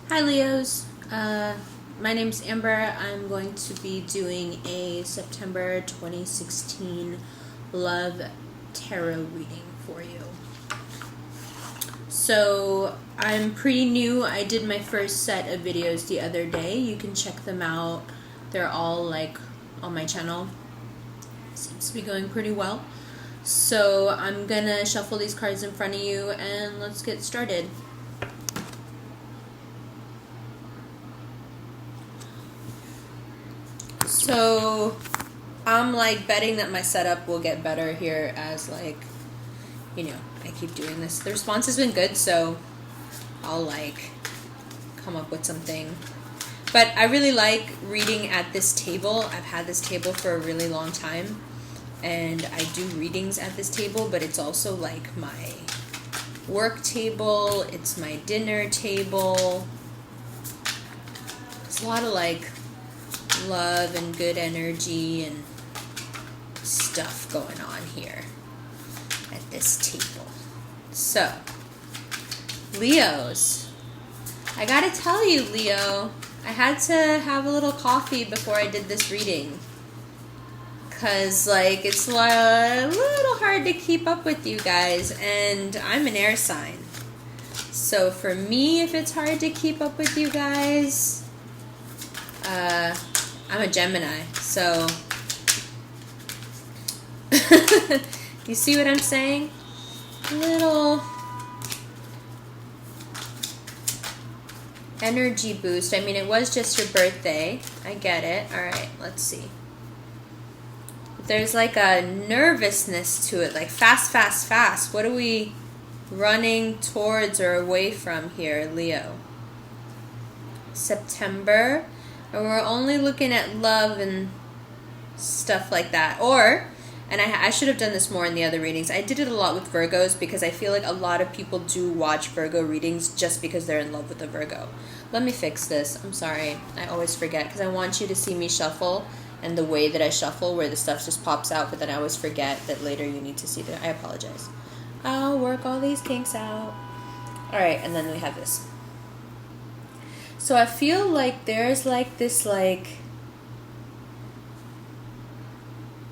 Hi Leos, my name's Amber. I'm going to be doing a September 2016 Love Tarot reading for you. So I'm pretty new. I did my first set of videos the other day. You can check them out. They're all like on my channel. Seems to be going pretty well. So I'm gonna shuffle these cards in front of you and let's get started. So I'm like betting that my setup will get better here as I keep doing this. The response has been good, so I'll like come up with something. But I really like reading at this table. I've had this table for a really long time and I do readings at this table, but it's also like my work table, it's my dinner table. It's a lot of like love and good energy and stuff going on here at this table. So, Leos, I gotta tell you, Leo, I had to have a little coffee before I did this reading. Cause like it's a little hard to keep up with you guys, and I'm an air sign. So for me, if it's hard to keep up with you guys, I'm a Gemini, so you see what I'm saying? A little energy boost. I mean, it was just your birthday. I get it. All right, let's see. There's like a nervousness to it, like fast, fast, fast. What are we running towards or away from here, Leo? September. And we're only looking at love and stuff like that. And I should have done this more in the other readings. I did it a lot with Virgos because I feel like a lot of people do watch Virgo readings just because they're in love with a Virgo. Let me fix this. I'm sorry. I always forget because I want you to see me shuffle and the way that I shuffle where the stuff just pops out, but then I always forget that later you need to see that. I apologize. I'll work all these kinks out. All right, and then we have this. So I feel like there's like this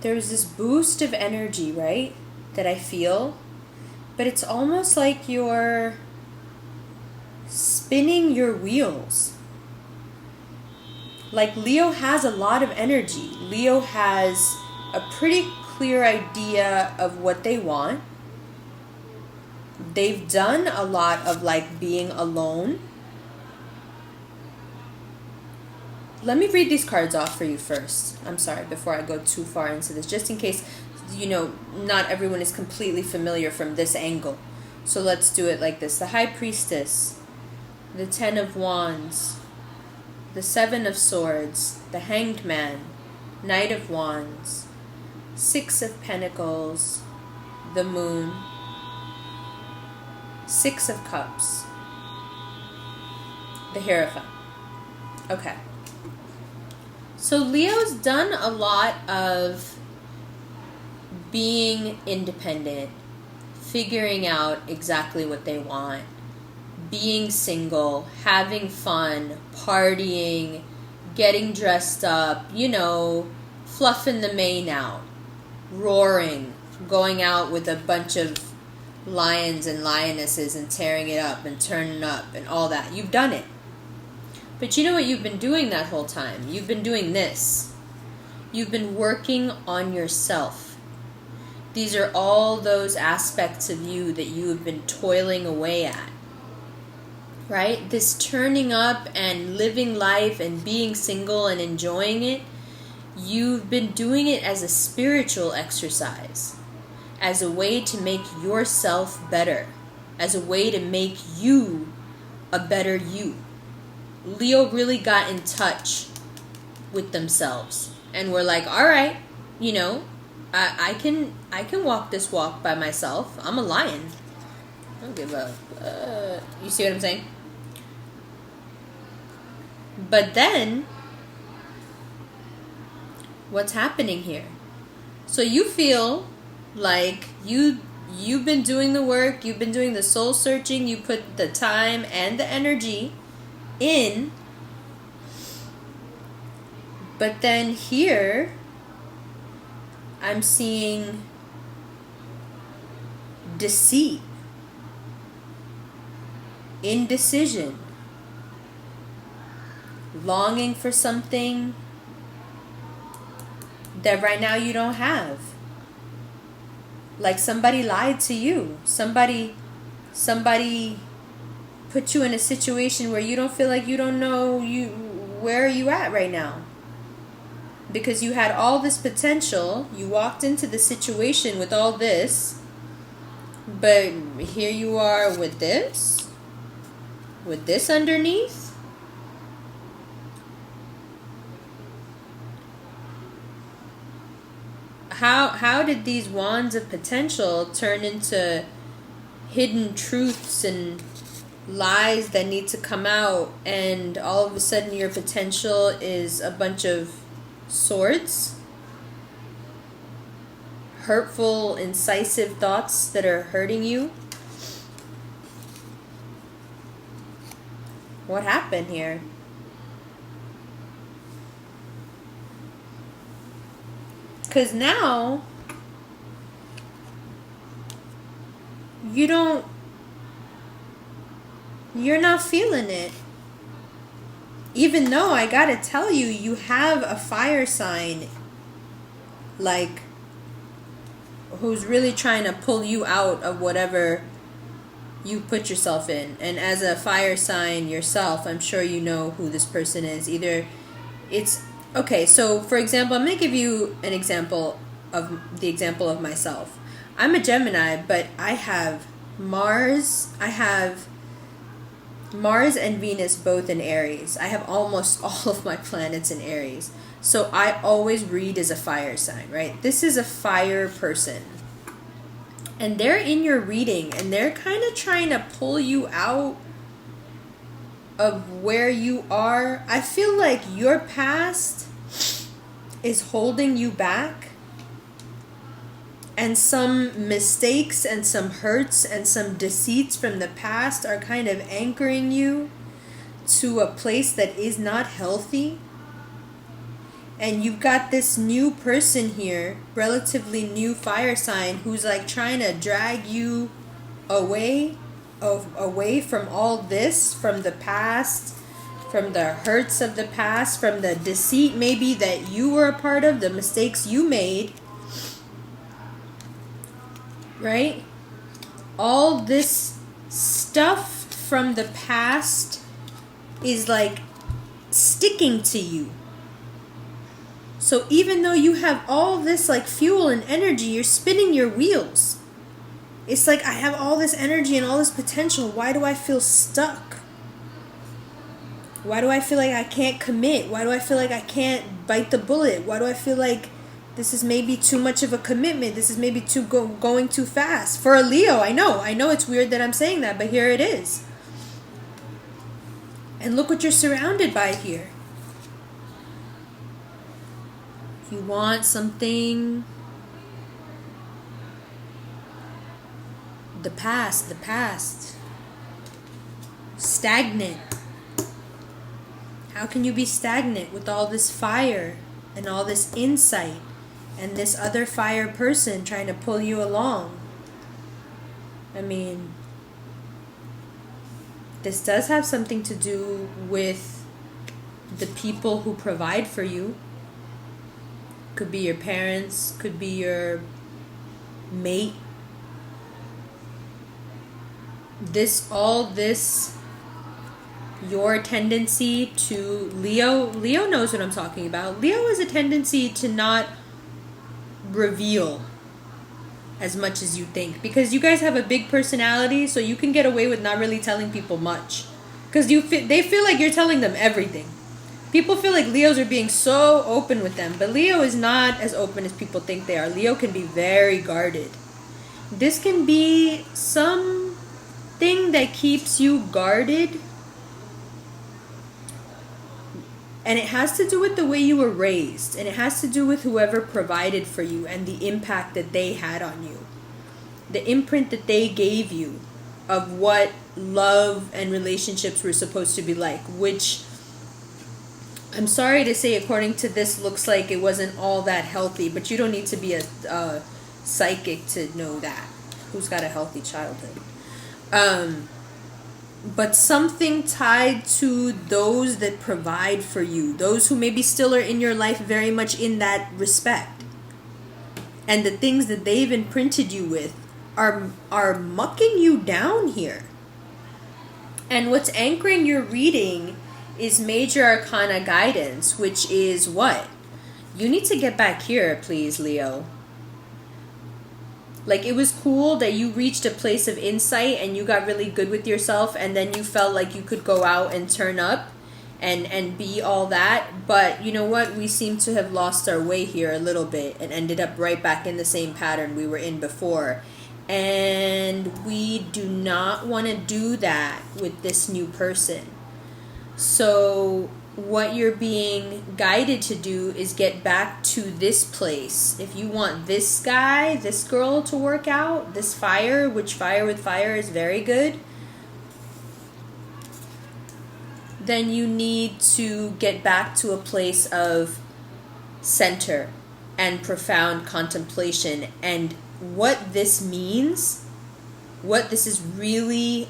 there's this boost of energy, right? That I feel. But it's almost like you're spinning your wheels. Like Leo has a lot of energy. Leo has a pretty clear idea of what they want. They've done a lot of like being alone. Let me read these cards off for you first. I'm sorry, before I go too far into this, just in case, not everyone is completely familiar from this angle. So let's do it like this. The High Priestess, the Ten of Wands, the Seven of Swords, the Hanged Man, Knight of Wands, Six of Pentacles, the Moon, Six of Cups, the Hierophant. Okay. So Leo's done a lot of being independent, figuring out exactly what they want, being single, having fun, partying, getting dressed up, fluffing the mane out, roaring, going out with a bunch of lions and lionesses and tearing it up and turning up and all that. You've done it. But you know what you've been doing that whole time? You've been doing this. You've been working on yourself. These are all those aspects of you that you have been toiling away at. Right? This turning up and living life and being single and enjoying it, you've been doing it as a spiritual exercise, as a way to make yourself better, as a way to make you a better you. Leo really got in touch with themselves and were like, all right, I can walk this walk by myself. I'm a lion. I don't give a you see what I'm saying? But then what's happening here? So you feel like you've been doing the work, you've been doing the soul searching, you put the time and the energy in. But then here, I'm seeing deceit, indecision, longing for something that right now you don't have. Like somebody lied to you. Somebody put you in a situation where you don't feel like you don't know where are you at right now. Because you had all this potential, you walked into the situation with all this, but here you are with this underneath. How did these wands of potential turn into hidden truths and lies that need to come out, and all of a sudden your potential is a bunch of swords, hurtful, incisive thoughts that are hurting you? What happened here? Because now you're not feeling it. Even though I gotta tell you, you have a fire sign, like, who's really trying to pull you out of whatever you put yourself in. And as a fire sign yourself, I'm sure you know who this person is. Either it's, okay, so for example, I'm going to give you an example of myself. I'm a Gemini, but I have Mars and Venus both in Aries. I have almost all of my planets in Aries. So I always read as a fire sign, right? This is a fire person. And they're in your reading, and they're kind of trying to pull you out of where you are. I feel like your past is holding you back, and some mistakes and some hurts and some deceits from the past are kind of anchoring you to a place that is not healthy. And you've got this new person here, relatively new fire sign, who's like trying to drag you away from all this, from the past, from the hurts of the past, from the deceit maybe that you were a part of, the mistakes you made. Right? All this stuff from the past is like sticking to you. So even though you have all this like fuel and energy, you're spinning your wheels. It's like, I have all this energy and all this potential. Why do I feel stuck? Why do I feel like I can't commit? Why do I feel like I can't bite the bullet? Why do I feel like this is maybe too much of a commitment? This is maybe going too fast. For a Leo, I know it's weird that I'm saying that, but here it is. And look what you're surrounded by here. You want something. The past. Stagnant. How can you be stagnant with all this fire and all this insight and this other fire person trying to pull you along? I mean, this does have something to do with the people who provide for you. Could be your parents, could be your mate. Your tendency to, Leo knows what I'm talking about. Leo has a tendency to not reveal as much as you think, because you guys have a big personality, so you can get away with not really telling people much, because they feel like you're telling them everything. People feel like Leos are being so open with them, but Leo is not as open as people think they are. Leo can be very guarded. This can be something that keeps you guarded, and it has to do with the way you were raised, and it has to do with whoever provided for you and the impact that they had on you, the imprint that they gave you of what love and relationships were supposed to be like, which I'm sorry to say, according to this, looks like it wasn't all that healthy, but you don't need to be a psychic to know that. Who's got a healthy childhood? But something tied to those that provide for you, those who maybe still are in your life very much in that respect. And the things that they've imprinted you with are mucking you down here. And what's anchoring your reading is Major Arcana guidance, which is what? You need to get back here, please, Leo. Like, it was cool that you reached a place of insight and you got really good with yourself, and then you felt like you could go out and turn up and be all that. But you know what? We seem to have lost our way here a little bit and ended up right back in the same pattern we were in before. And we do not want to do that with this new person. So what you're being guided to do is get back to this place. If you want this guy, this girl to work out, this fire, which fire with fire is very good, then you need to get back to a place of center and profound contemplation. And what this means, what this is really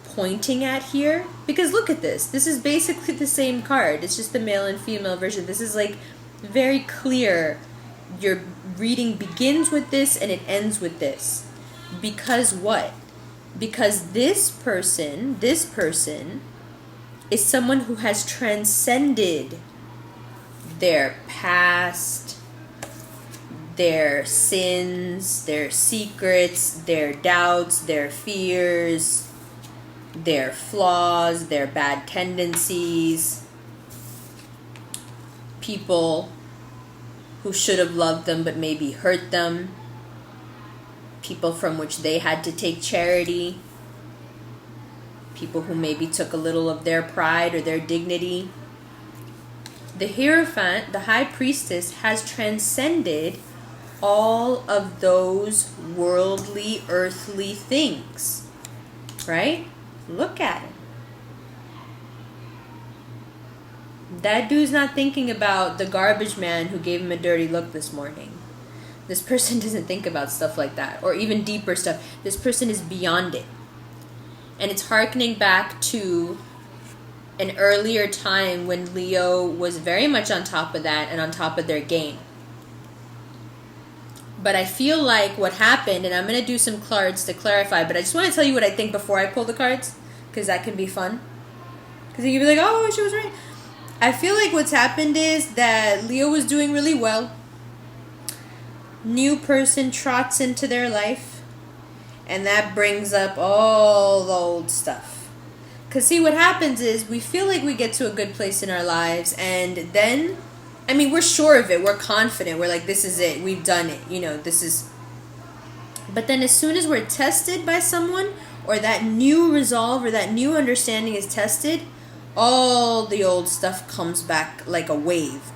pointing at here, because look at this. This is basically the same card. It's just the male and female version. This is like very clear. Your reading begins with this and it ends with this. Because what? Because this person is someone who has transcended their past, their sins, their secrets, their doubts, their fears, their flaws, their bad tendencies, people who should have loved them but maybe hurt them, people from which they had to take charity, people who maybe took a little of their pride or their dignity. The Hierophant, the High Priestess, has transcended all of those worldly, earthly things, right? Look at him. That dude's not thinking about the garbage man who gave him a dirty look this morning. This person doesn't think about stuff like that, or even deeper stuff. This person is beyond it. And it's hearkening back to an earlier time when Leo was very much on top of that and on top of their game. But I feel like what happened, and I'm going to do some cards to clarify, but I just want to tell you what I think before I pull the cards, because that can be fun. Because you can be like, oh, she was right. I feel like what's happened is that Leo was doing really well. New person trots into their life, and that brings up all the old stuff. Because see, what happens is we feel like we get to a good place in our lives, and then, I mean, we're sure of it. We're confident. We're like, this is it. We've done it. You know, this is... But then as soon as we're tested by someone, or that new resolve or that new understanding is tested, all the old stuff comes back like a wave.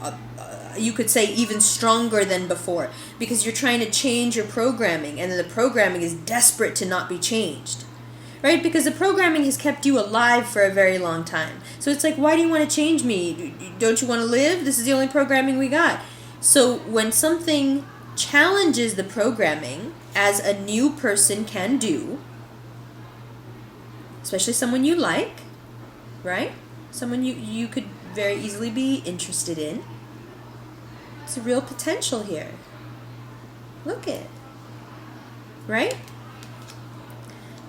You could say even stronger than before, because you're trying to change your programming, and then the programming is desperate to not be changed. Right? Because the programming has kept you alive for a very long time. So it's like, why do you want to change me? Don't you want to live? This is the only programming we got. So when something challenges the programming, as a new person can do, especially someone you like, right? Someone you could very easily be interested in. It's a real potential here. Look at it. Right?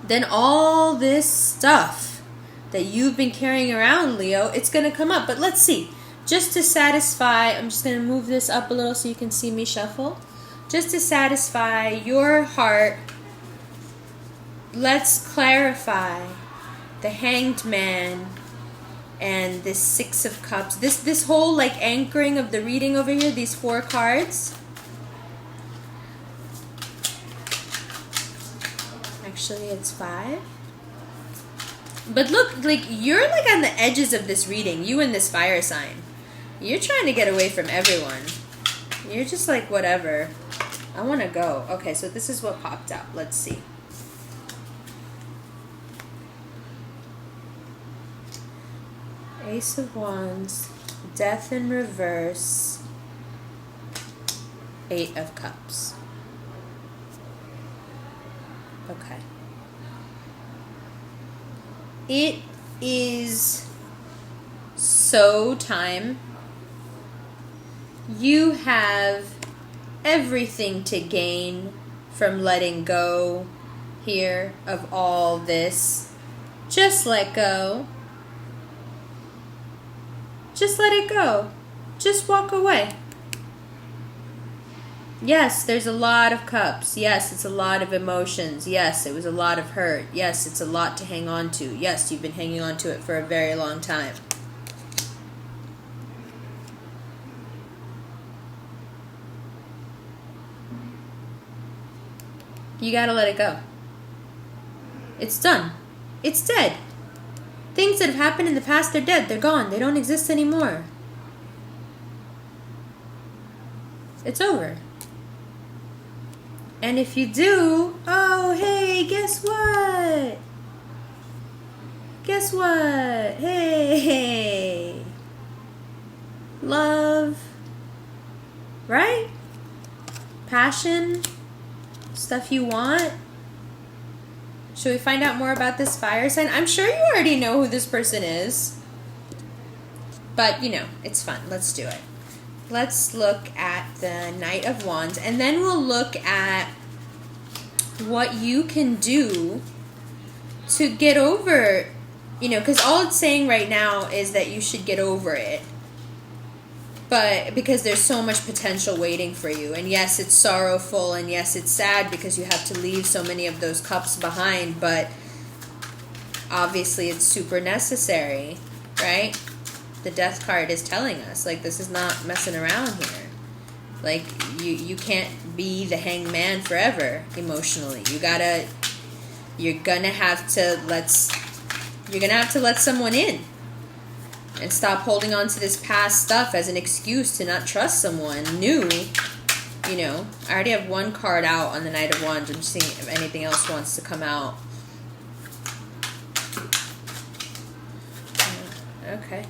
Then all this stuff that you've been carrying around, Leo, it's going to come up. But let's see. Just to satisfy, I'm just going to move this up a little so you can see me shuffle. Just to satisfy your heart, let's clarify the Hanged Man and this Six of Cups. This whole like anchoring of the reading over here, these 4 cards. Actually, it's 5. But look, like, you're like on the edges of this reading. You and this fire sign. You're trying to get away from everyone. You're just like, whatever. I want to go. Okay, so this is what popped out. Let's see. Ace of Wands, Death in reverse, Eight of Cups. Okay. It is so time. You have everything to gain from letting go here of all this. Just let go. Just let it go. Just walk away. Yes, there's a lot of cups. Yes, it's a lot of emotions. Yes, it was a lot of hurt. Yes, it's a lot to hang on to. Yes, you've been hanging on to it for a very long time. You gotta let it go. It's done. It's dead. Things that have happened in the past, they're dead. They're gone. They don't exist anymore. It's over. And if you do, oh, hey, guess what? Guess what? Hey. Love. Right? Passion. Stuff you want. Should we find out more about this fire sign? I'm sure you already know who this person is. But, you know, it's fun. Let's do it. Let's look at the Knight of Wands, and then we'll look at what you can do to get over, you know, because all it's saying right now is that you should get over it. But because there's so much potential waiting for you. And yes, it's sorrowful, and yes, it's sad because you have to leave so many of those cups behind, but obviously it's super necessary, right? The Death card is telling us, like, this is not messing around here. Like, you can't be the hangman forever emotionally. You're gonna have to let someone in. And stop holding on to this past stuff as an excuse to not trust someone new. You know, I already have one card out on the Knight of Wands. I'm just seeing if anything else wants to come out. Okay.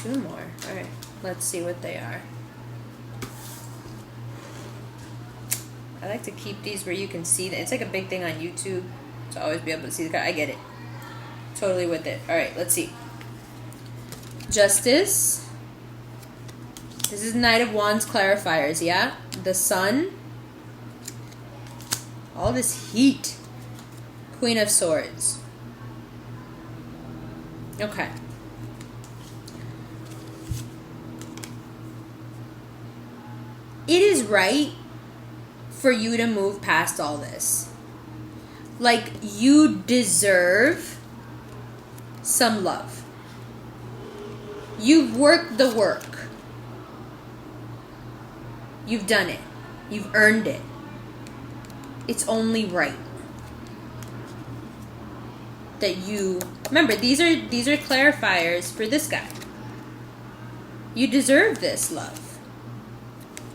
Two more. Alright, let's see what they are. I like to keep these where you can see that. It's like a big thing on YouTube to always be able to see the card. I get it. Totally with it. Alright, let's see. Justice. This is Knight of Wands clarifiers, yeah? The Sun. All this heat. Queen of Swords. Okay. It is right for you to move past all this. Like, you deserve some love. You've worked the work. You've done it. You've earned it. It's only right that you... Remember, these are clarifiers for this guy. You deserve this love.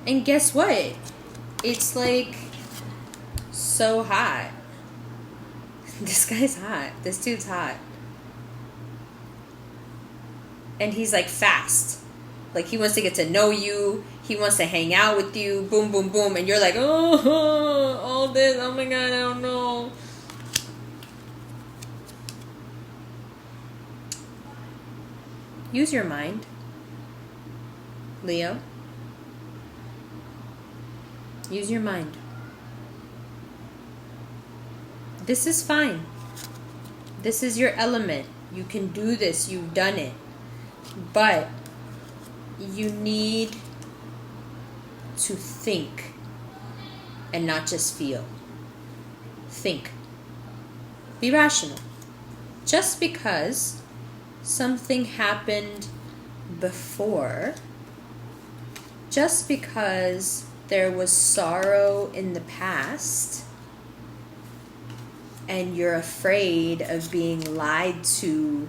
And guess what? It's like so hot. This guy's hot. This dude's hot. And he's like fast. Like, he wants to get to know you. He wants to hang out with you. Boom, boom, boom. And you're like, oh, all this. Oh my God, I don't know. Use your mind, Leo. Use your mind. This is fine. This is your element. You can do this. You've done it. But you need to think and not just feel. Think. Be rational. Just because something happened before, just because there was sorrow in the past, and you're afraid of being lied to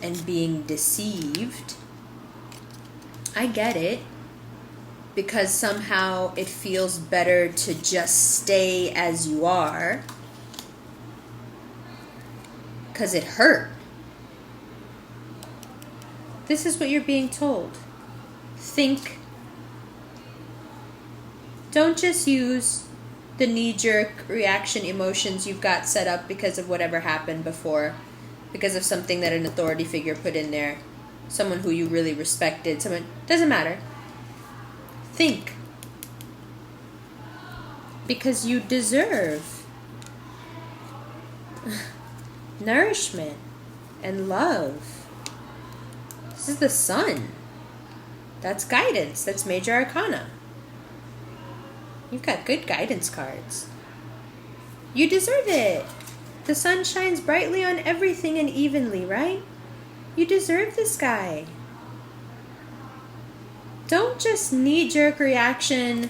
and being deceived, I get it, because somehow it feels better to just stay as you are, because it hurt. This is what you're being told. Think. Don't just use the knee-jerk reaction emotions you've got set up because of whatever happened before, because of something that an authority figure put in there, someone who you really respected, someone, doesn't matter. Think. Because you deserve nourishment and love. This is the sun. That's guidance. That's major arcana. You've got good guidance cards. You deserve it. The sun shines brightly on everything and evenly, right? You deserve this guy. Don't just knee-jerk reaction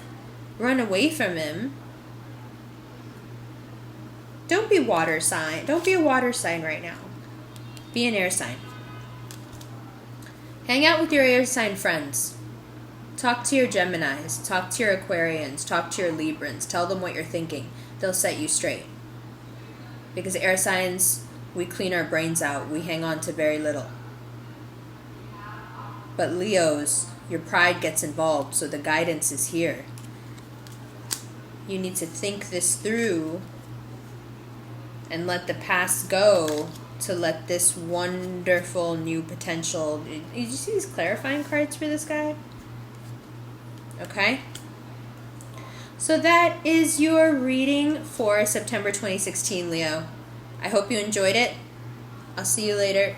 run away from him. Don't be water sign. Don't be a water sign right now. Be an air sign. Hang out with your air sign friends. Talk to your Geminis. Talk to your Aquarians. Talk to your Librans. Tell them what you're thinking. They'll set you straight. Because air signs, we clean our brains out. We hang on to very little. But Leos, your pride gets involved, so the guidance is here. You need to think this through and let the past go to let this wonderful new potential... Did you see these clarifying cards for this guy? Okay? So that is your reading for September 2016, Leo. I hope you enjoyed it. I'll see you later.